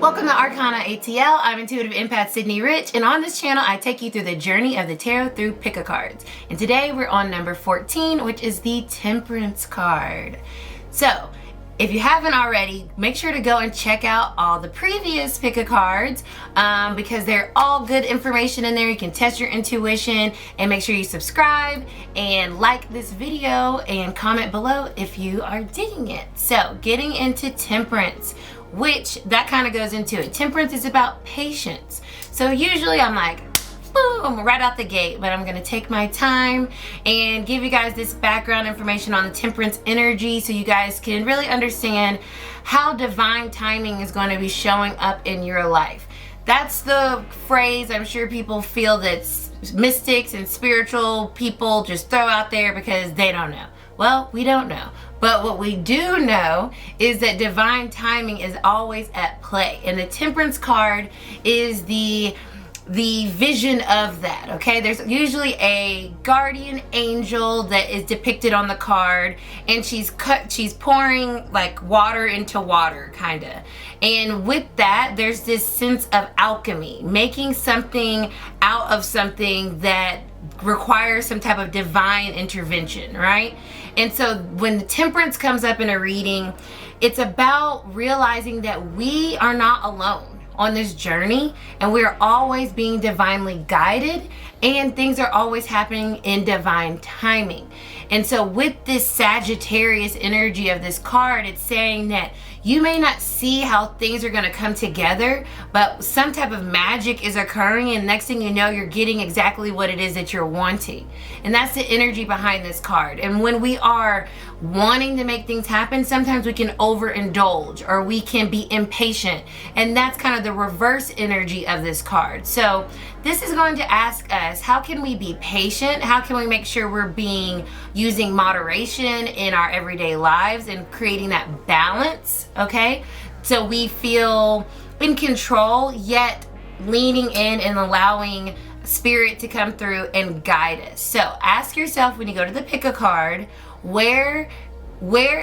Welcome to Arcana ATL. I'm Intuitive Empath Sydney Rich, and on this channel I take you through the journey of the tarot through pick-a-cards. And today we're on number 14, which is the Temperance card. So, if you haven't already, make sure to go and check out all the previous pick-a-cards because they're all good information in there. You can test your intuition, and make sure you subscribe and like this video and comment below if you are digging it. So, getting into Temperance, which that kind of goes into it. Temperance is about patience. So usually I'm like, boom, right out the gate, but I'm gonna take my time and give you guys this background information on the Temperance energy so you guys can really understand how divine timing is going to be showing up in your life. That's the phrase I'm sure people feel that mystics and spiritual people just throw out there because they don't know. Well, we don't know. But what we do know is that divine timing is always at play. And the Temperance card is the vision of that, okay? There's usually a guardian angel that is depicted on the card, and she's pouring like water into water, kinda. And with that, there's this sense of alchemy, making something out of something that requires some type of divine intervention, right? And so when the Temperance comes up in a reading, it's about realizing that we are not alone on this journey, and we are always being divinely guided, and things are always happening in divine timing. And so with this Sagittarius energy of this card, it's saying that you may not see how things are going to come together, but some type of magic is occurring, and next thing you know, you're getting exactly what it is that you're wanting. And that's the energy behind this card. And when we are wanting to make things happen, sometimes we can overindulge or we can be impatient, and that's kind of the reverse energy of this card. So this is going to ask us, how can we be patient? How can we make sure we're using moderation in our everyday lives and creating that balance, okay? So we feel in control, yet leaning in and allowing spirit to come through and guide us. So ask yourself when you go to the pick a card, where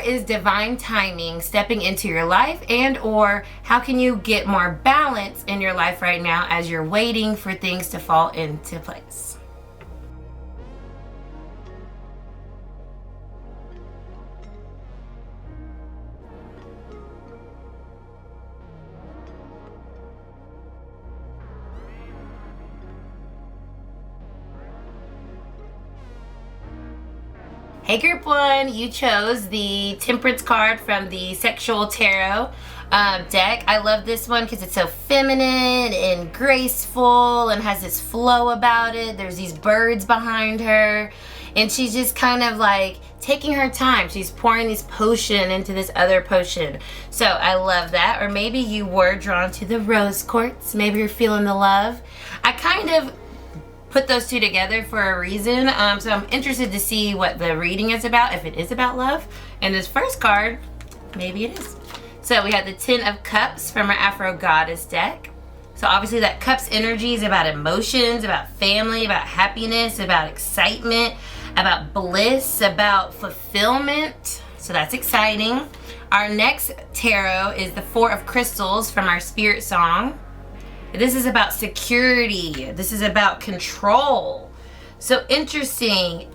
is divine timing stepping into your life, and or how can you get more balance in your life right now as you're waiting for things to fall into place? Hey group one, you chose the Temperance card from the Sexual Tarot deck. I love this one because it's so feminine and graceful and has this flow about it. There's these birds behind her, and she's just kind of like taking her time. She's pouring this potion into this other potion. So I love that. Or maybe you were drawn to the rose quartz. Maybe you're feeling the love. I kind of put those two together for a reason. So I'm interested to see what the reading is about, if it is about love. And this first card, maybe it is. So we have the Ten of Cups from our AfroGoddess deck. So obviously that Cups energy is about emotions, about family, about happiness, about excitement, about bliss, about fulfillment. So that's exciting. Our next tarot is the Four of Crystals from our Spiritsong. This is about security. This is about control. So interesting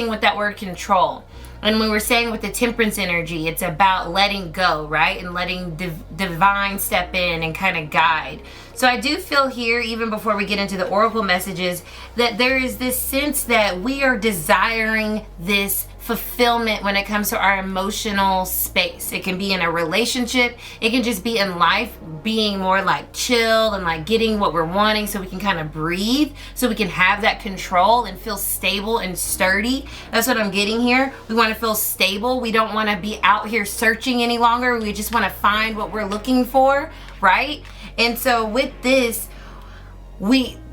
with that word control. And we were saying with the Temperance energy, it's about letting go, right? And letting divine step in and kind of guide. So I do feel here, even before we get into the oracle messages, that there is this sense that we are desiring this fulfillment when it comes to our emotional space. It can be in a relationship. It can just be in life, being more like chill and like getting what we're wanting so we can kind of breathe, so we can have that control and feel stable and sturdy. That's what I'm getting here. We want to feel stable. We don't want to be out here searching any longer. We just want to find what we're looking for, right? And so with this,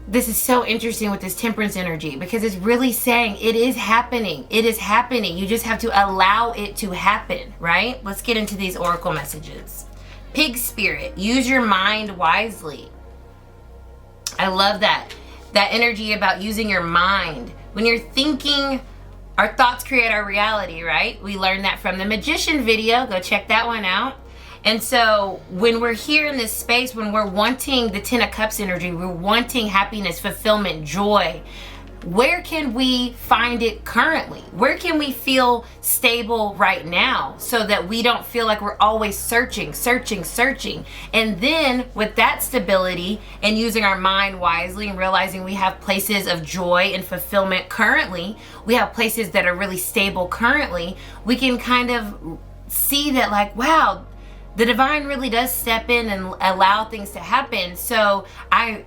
this is so interesting with this Temperance energy, because it's really saying it is happening. It is happening. You just have to allow it to happen, right? Let's get into these oracle messages. Pig spirit, use your mind wisely. I love that. That energy about using your mind. When you're thinking our thoughts create our reality, right? We learned that from the magician video. Go check that one out. And so when we're here in this space, when we're wanting the 10 of Cups energy, we're wanting happiness, fulfillment, joy, where can we find it currently? Where can we feel stable right now so that we don't feel like we're always searching? And then with that stability and using our mind wisely and realizing we have places of joy and fulfillment currently, we have places that are really stable currently, we can kind of see that, like, wow, the divine really does step in and allow things to happen. So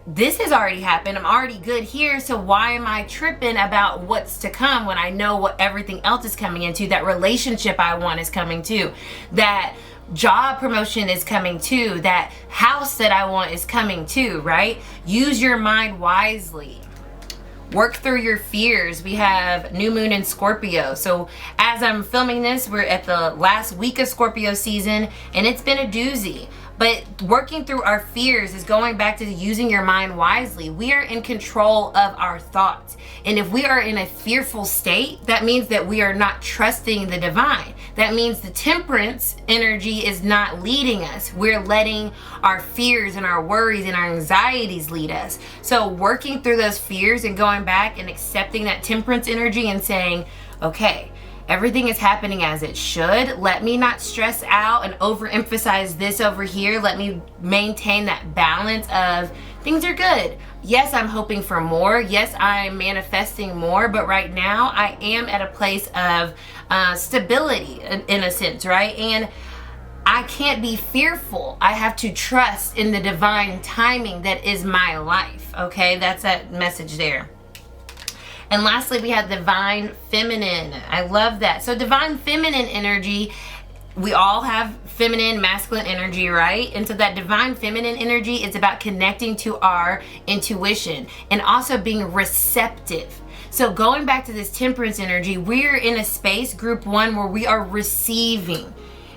this has already happened. I'm already good here. So why am I tripping about what's to come when I know what everything else is coming into? That relationship I want is coming too. That job promotion is coming too. That house that I want is coming too, right? Use your mind wisely. Work through your fears. We have new moon in Scorpio. So as I'm filming this, we're at the last week of Scorpio season and it's been a doozy. But working through our fears is going back to using your mind wisely. We are in control of our thoughts. And if we are in a fearful state, that means that we are not trusting the divine. That means the Temperance energy is not leading us. We're letting our fears and our worries and our anxieties lead us. So working through those fears and going back and accepting that Temperance energy and saying, okay, everything is happening as it should. Let me not stress out and overemphasize this over here. Let me maintain that balance of things are good. Yes, I'm hoping for more. Yes, I'm manifesting more. But right now, I am at a place of stability in a sense, right? And I can't be fearful. I have to trust in the divine timing that is my life. Okay, that's that message there. And lastly, we have Divine Feminine. I love that. So Divine Feminine energy, we all have feminine, masculine energy, right? And so that Divine Feminine energy is about connecting to our intuition and also being receptive. So going back to this Temperance energy, we're in a space, group one, where we are receiving.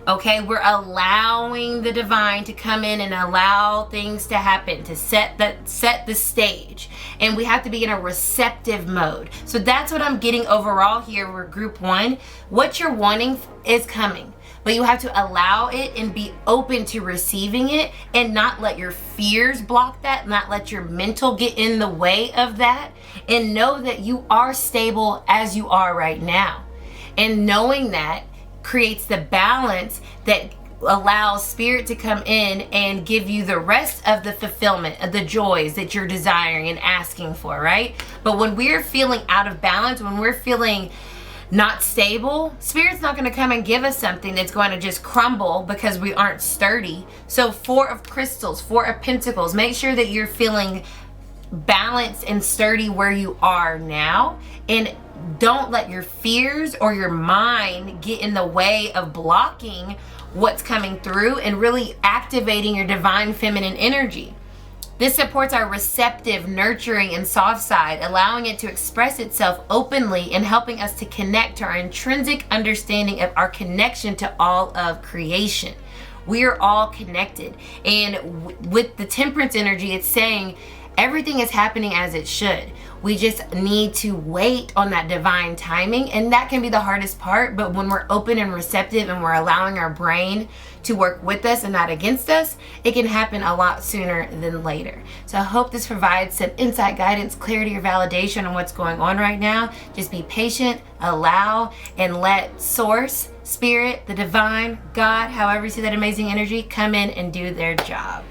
Okay, we're allowing the divine to come in and allow things to happen, to set the stage. And we have to be in a receptive mode. So that's what I'm getting overall here. We're group one. What you're wanting is coming, but you have to allow it and be open to receiving it and not let your fears block that, not let your mental get in the way of that, and know that you are stable as you are right now. And knowing that creates the balance that allows spirit to come in and give you the rest of the fulfillment of the joys that you're desiring and asking for, right? But when we're feeling out of balance, when we're feeling not stable, spirit's not going to come and give us something that's going to just crumble because we aren't sturdy. So 4 of crystals, 4 of pentacles, make sure that you're feeling balanced and sturdy where you are now, and don't let your fears or your mind get in the way of blocking what's coming through and really activating your Divine Feminine energy. This supports our receptive, nurturing, and soft side, allowing it to express itself openly and helping us to connect to our intrinsic understanding of our connection to all of creation. We are all connected. And with the Temperance energy, it's saying everything is happening as it should. We just need to wait on that divine timing, and that can be the hardest part. But when we're open and receptive and we're allowing our brain to work with us and not against us, it can happen a lot sooner than later. So I hope this provides some insight, guidance, clarity, or validation on what's going on right now. Just be patient, allow, and let source, spirit, the divine, God, however you see that amazing energy, come in and do their job.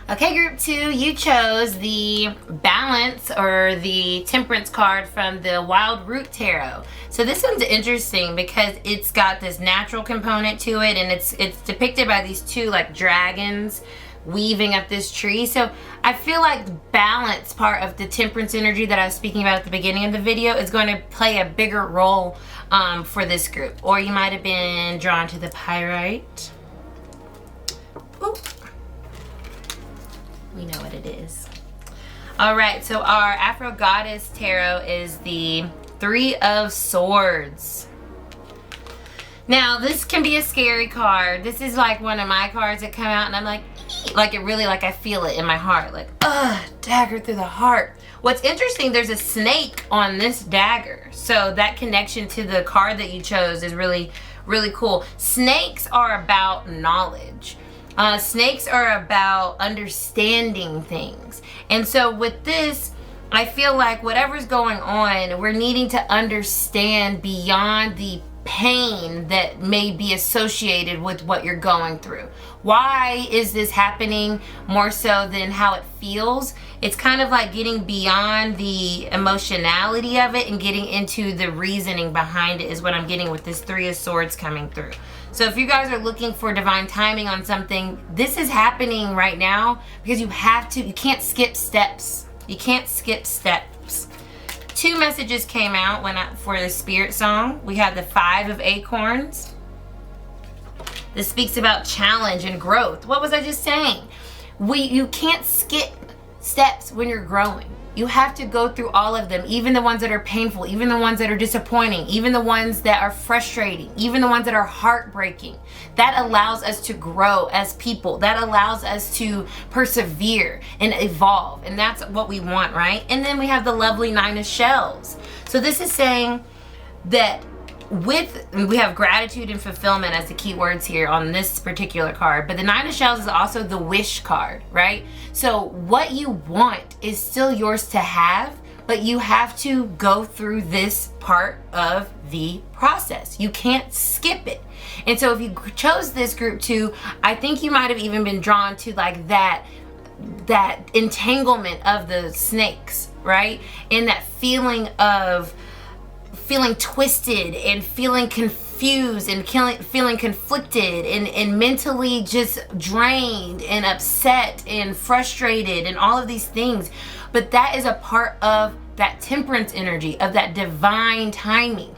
Okay, group 2, you chose the Balance or the Temperance card from the Wild Root Tarot. So this one's interesting because it's got this natural component to it, and it's depicted by these 2 like dragons weaving up this tree. So I feel like the balance part of the Temperance energy that I was speaking about at the beginning of the video is going to play a bigger role for this group. Or you might have been drawn to the Pyrite. Ooh. We know what it is. All right, so our AfroGoddess Tarot is the 3 of Swords. Now, this can be a scary card. This is like one of my cards that come out and I'm like it really, like I feel it in my heart. Like, dagger through the heart. What's interesting, there's a snake on this dagger. So that connection to the card that you chose is really, really cool. Snakes are about knowledge. Snakes are about understanding things. And so with this, I feel like whatever's going on, we're needing to understand beyond the pain that may be associated with what you're going through. Why is this happening more so than how it feels? It's kind of like getting beyond the emotionality of it and getting into the reasoning behind it is what I'm getting with this Three of Swords coming through. So if you guys are looking for divine timing on something, this is happening right now because you can't skip steps. You can't skip steps. Two messages came out for the Spirit Song. We have the Five of Acorns. This speaks about challenge and growth. What was I just saying? You can't skip steps when you're growing. You have to go through all of them, even the ones that are painful, even the ones that are disappointing, even the ones that are frustrating, even the ones that are heartbreaking. That allows us to grow as people. That allows us to persevere and evolve. And that's what we want, right? And then we have the lovely Nine of Shells. So this is saying that we have gratitude and fulfillment as the key words here on this particular card, but the Nine of Shells is also the wish card, right? So what you want is still yours to have, but you have to go through this part of the process. You can't skip it. And so if you chose this group 2, I think you might have even been drawn to like that entanglement of the snakes, right? And that feeling of feeling twisted and feeling confused and feeling conflicted and mentally just drained and upset and frustrated and all of these things. But that is a part of that temperance energy, of that divine timing.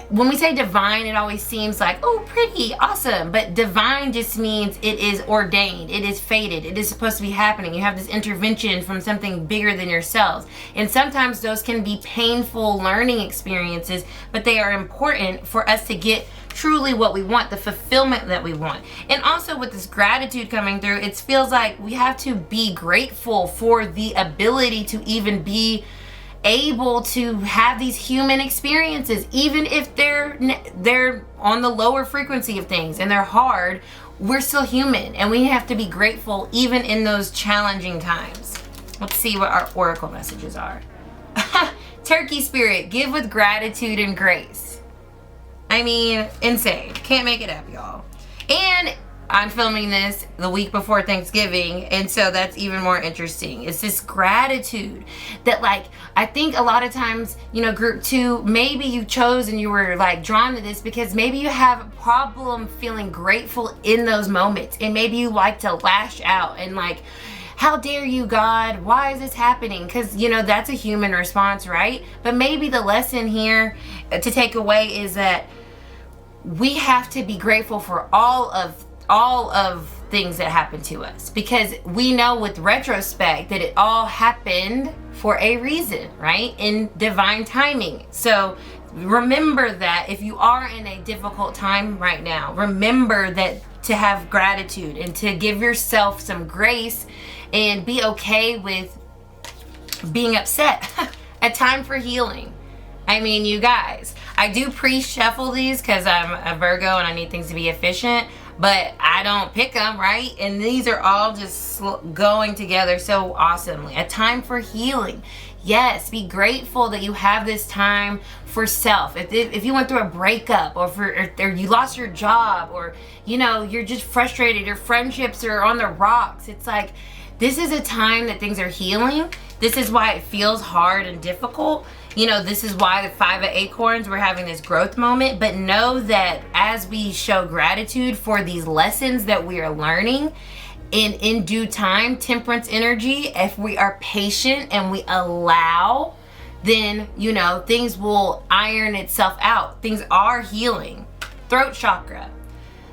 When we say divine, it always seems like, oh, pretty, awesome. But divine just means it is ordained. It is fated. It is supposed to be happening. You have this intervention from something bigger than yourselves. And sometimes those can be painful learning experiences, but they are important for us to get truly what we want, the fulfillment that we want. And also with this gratitude coming through, it feels like we have to be grateful for the ability to even be able to have these human experiences, even if they're on the lower frequency of things and they're hard. We're still human and we have to be grateful even in those challenging times. Let's see what our oracle messages are. Turkey spirit, give with gratitude and grace. I mean, insane. Can't make it up, y'all. And I'm filming this the week before Thanksgiving, and so that's even more interesting. It's this gratitude that, like, I think a lot of times, you know, group 2, maybe you chose and you were like drawn to this because maybe you have a problem feeling grateful in those moments, and maybe you like to lash out and like, how dare you, God? Why is this happening? Because, you know, that's a human response, right? But maybe the lesson here to take away is that we have to be grateful for all of things that happen to us, because we know with retrospect that it all happened for a reason, right? In divine timing. So remember that if you are in a difficult time right now, remember that to have gratitude and to give yourself some grace and be okay with being upset. A time for healing. I mean, you guys, I do pre-shuffle these because I'm a Virgo and I need things to be efficient, but I don't pick them, right? And these are all just going together so awesomely. A time for healing. Yes, be grateful that you have this time for self. If you went through a breakup, or you lost your job, or, you know, you're just frustrated, your friendships are on the rocks. It's like, this is a time that things are healing. This is why it feels hard and difficult. You know, this is why the Five of Acorns, we're having this growth moment. But know that as we show gratitude for these lessons that we are learning, in due time, temperance energy, if we are patient and we allow, then, you know, things will iron itself out. Things are healing. Throat chakra.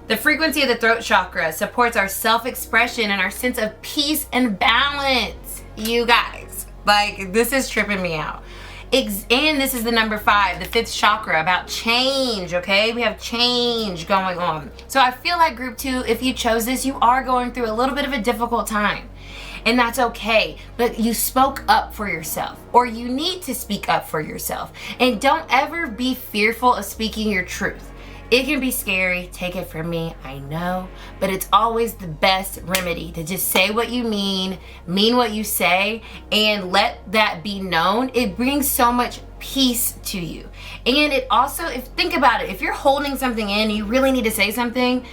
The frequency of the throat chakra supports our self-expression and our sense of peace and balance. You guys, like, this is tripping me out. And this is the number 5, the 5th chakra, about change, okay? We have change going on. So I feel like group 2, if you chose this, you are going through a little bit of a difficult time. and that's okay. But you spoke up for yourself, or you need to speak up for yourself. And don't ever be fearful of speaking your truth. It can be scary, take it from me, I know, but it's always the best remedy to just say what you mean what you say, and let that be known. It brings so much peace to you. And it also, think about it, if you're holding something in, you really need to say something,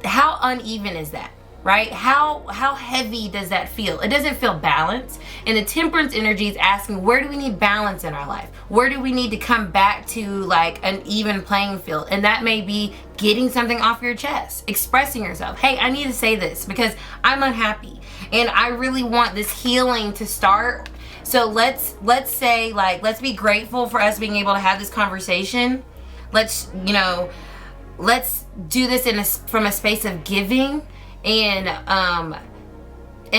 how uneven is that? Right? How heavy does that feel? It doesn't feel balanced. And the Temperance energy is asking, where do we need balance in our life? Where do we need to come back to like an even playing field? And that may be getting something off your chest, expressing yourself. Hey, I need to say this because I'm unhappy and I really want this healing to start. So let's say, like, let's be grateful for us being able to have this conversation. Let's do this from a space of giving, and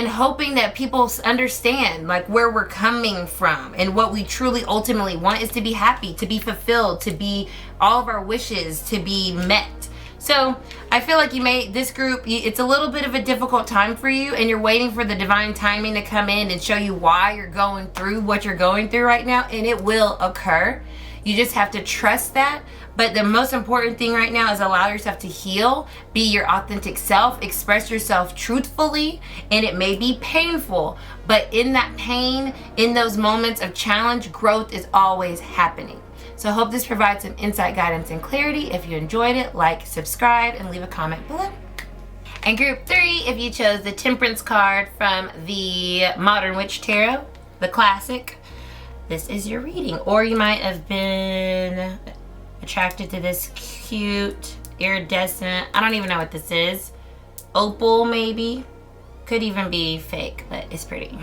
hoping that people understand like where we're coming from, and what we truly ultimately want is to be happy, to be fulfilled, to be all of our wishes to be met. So I feel like this group, it's a little bit of a difficult time for you, and you're waiting for the divine timing to come in and show you why you're going through what you're going through right now, and it will occur. You just have to trust that. But the most important thing right now is allow yourself to heal, be your authentic self, express yourself truthfully, and it may be painful, but in that pain, in those moments of challenge, growth is always happening. So I hope this provides some insight, guidance, and clarity. If you enjoyed it, like, subscribe, and leave a comment below. And group 3, if you chose the Temperance card from the Modern Witch Tarot, the classic, this is your reading. Or you might have been attracted to this cute iridescent, I don't even know what this is, opal maybe, could even be fake, but it's pretty.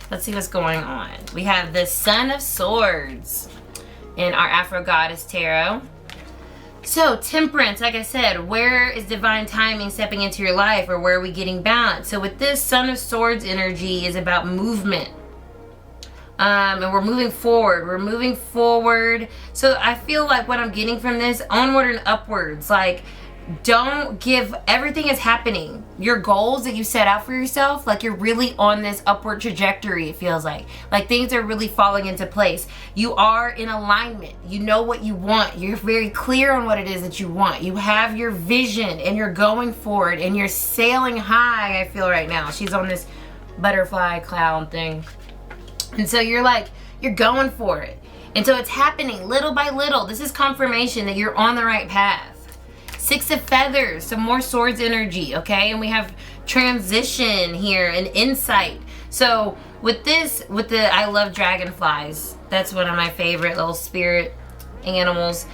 Let's see what's going on. We have the Son of Swords in our AfroGoddess Tarot. So Temperance, like I said, where is divine timing stepping into your life, or where are we getting balance? So with this Son of Swords energy is about movement. And we're moving forward. So I feel like what I'm getting from this, onward and upwards, like, don't give, everything is happening. Your goals that you set out for yourself, like, you're really on this upward trajectory, it feels like things are really falling into place. You are in alignment. You know what you want. You're very clear on what it is that you want. You have your vision, and you're going forward, and you're sailing high, I feel right now. She's on this butterfly cloud thing. And so you're going for it. And so it's happening little by little. This is confirmation that you're on the right path. 6 of Feathers, some more swords energy, okay? And we have transition here and insight. So with I love dragonflies. That's one of my favorite little spirit animals.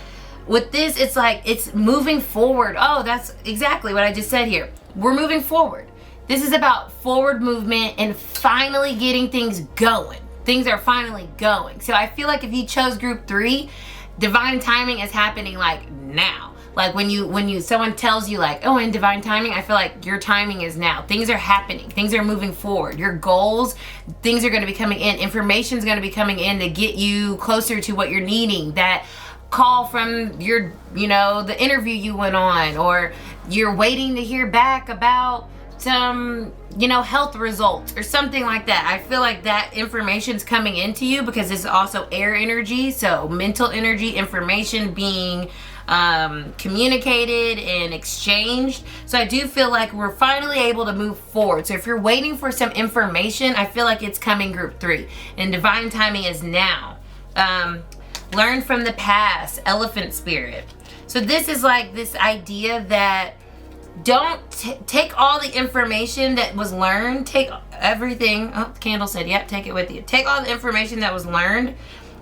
With this, it's like, it's moving forward. Oh, that's exactly what I just said here. We're moving forward. This is about forward movement and finally getting things going. Things are finally going. So I feel like if you chose group 3, divine timing is happening like now. Like when someone tells you like, oh, in divine timing, I feel like your timing is now. Things are happening. Things are moving forward. Your goals, things are going to be coming in. Information is going to be coming in to get you closer to what you're needing. That call from your, the interview you went on, or you're waiting to hear back about some, health results or something like that. I feel like that information's coming into you because it's also air energy. So mental energy, information being communicated and exchanged. So I do feel like we're finally able to move forward. So if you're waiting for some information, I feel like it's coming group 3, and divine timing is now. Learn from the past, Elephant Spirit. So this is like this idea that don't take all the information that was learned, take everything, oh, the candle said, yep, take it with you. Take all the information that was learned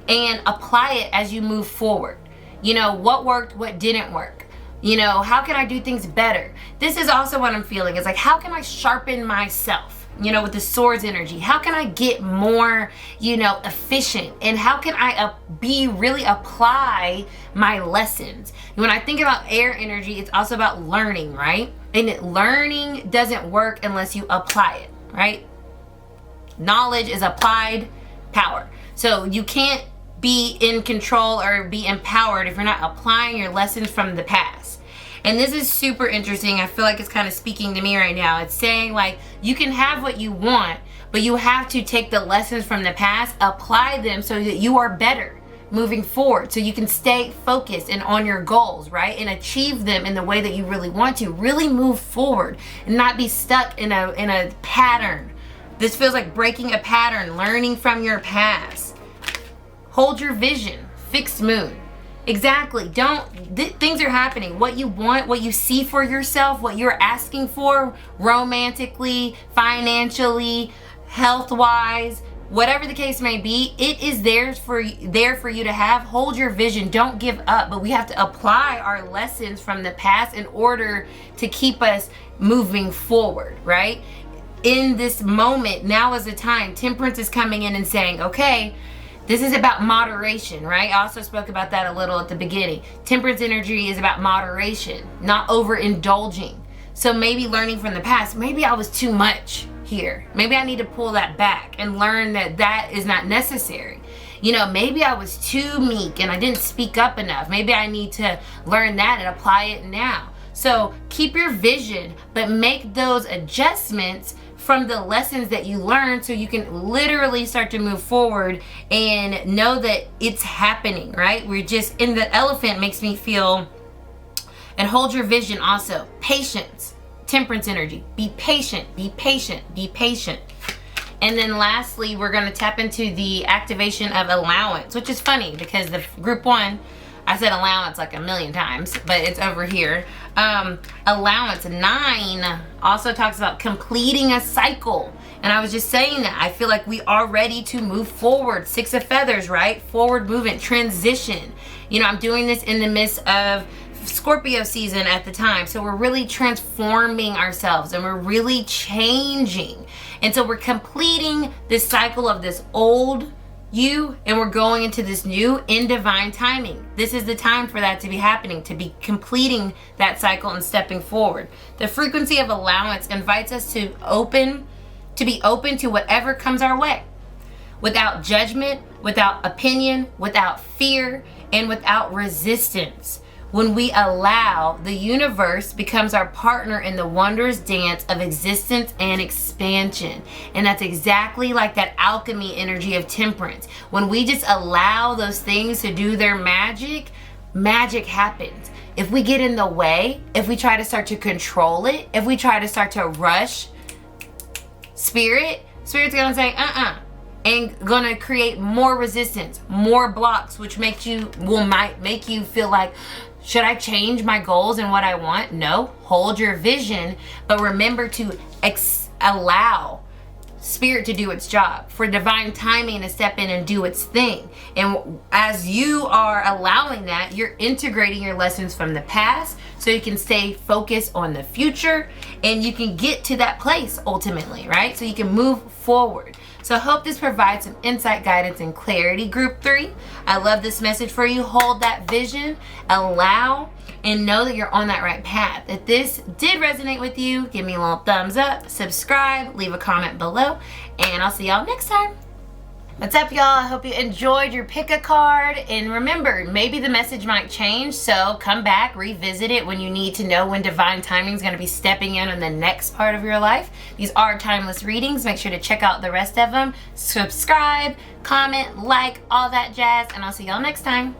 and apply it as you move forward. What worked, what didn't work. How can I do things better? This is also what I'm feeling. It's like, how can I sharpen myself? With the swords energy, how can I get more, efficient? And how can I really apply my lessons? When I think about air energy, it's also about learning, right? And learning doesn't work unless you apply it, right? Knowledge is applied power. So you can't be in control or be empowered if you're not applying your lessons from the past. And this is super interesting. I feel like it's kind of speaking to me right now. It's saying like, you can have what you want, but you have to take the lessons from the past, apply them so that you are better moving forward, so you can stay focused and on your goals, right? And achieve them in the way that you really want to. Really move forward and not be stuck in a pattern. This feels like breaking a pattern, learning from your past. Hold your vision. Fixed moon. Exactly. Things are happening. What you want, what you see for yourself, what you're asking for romantically, financially, health-wise, whatever the case may be, it is there for you to have. Hold your vision. Don't give up. But we have to apply our lessons from the past in order to keep us moving forward, right? In this moment, now is the time. Temperance is coming in and saying, okay, this is about moderation, right? I also spoke about that a little at the beginning. Temperance energy is about moderation, not overindulging. So maybe learning from the past, maybe I was too much here. Maybe I need to pull that back and learn that that is not necessary. You know, maybe I was too meek and I didn't speak up enough. Maybe I need to learn that and apply it now. So keep your vision, but make those adjustments from the lessons that you learned so you can literally start to move forward and know that it's happening, right? We're just in the elephant makes me feel, and hold your vision also. Patience, temperance energy. Be patient, be patient, be patient. And then lastly, we're going to tap into the activation of allowance, which is funny because the group 1, I said allowance like a million times, but it's over here. Allowance 9 also talks about completing a cycle. And I was just saying that I feel like we are ready to move forward. 6 of feathers, right? Forward movement, transition. You know, I'm doing this in the midst of Scorpio season at the time. So we're really transforming ourselves and we're really changing. And so we're completing this cycle of this old you, and we're going into this new in divine timing. This is the time for that to be happening, to be completing that cycle and stepping forward. The frequency of allowance invites us to be open to whatever comes our way, without judgment, without opinion, without fear, and without resistance. When we allow, the universe becomes our partner in the wondrous dance of existence and expansion. And that's exactly like that alchemy energy of temperance. When we just allow those things to do their magic, magic happens. If we get in the way, if we try to start to control it, if we try to start to rush Spirit's gonna say, and gonna create more resistance, more blocks, which might make you feel like, should I change my goals and what I want? No, hold your vision, but remember to allow Spirit to do its job, for divine timing to step in and do its thing. And as you are allowing that, you're integrating your lessons from the past so you can stay focused on the future and you can get to that place ultimately, right? So you can move forward. So I hope this provides some insight, guidance, and clarity, Group 3. I love this message for you. Hold that vision, allow, and know that you're on that right path. If this did resonate with you, give me a little thumbs up, subscribe, leave a comment below, and I'll see y'all next time. What's up, y'all? I hope you enjoyed your pick a card. And remember, maybe the message might change, so come back, revisit it when you need to know when divine timing is going to be stepping in on the next part of your life. These are timeless readings. Make sure to check out the rest of them. Subscribe, comment, like, all that jazz, and I'll see y'all next time.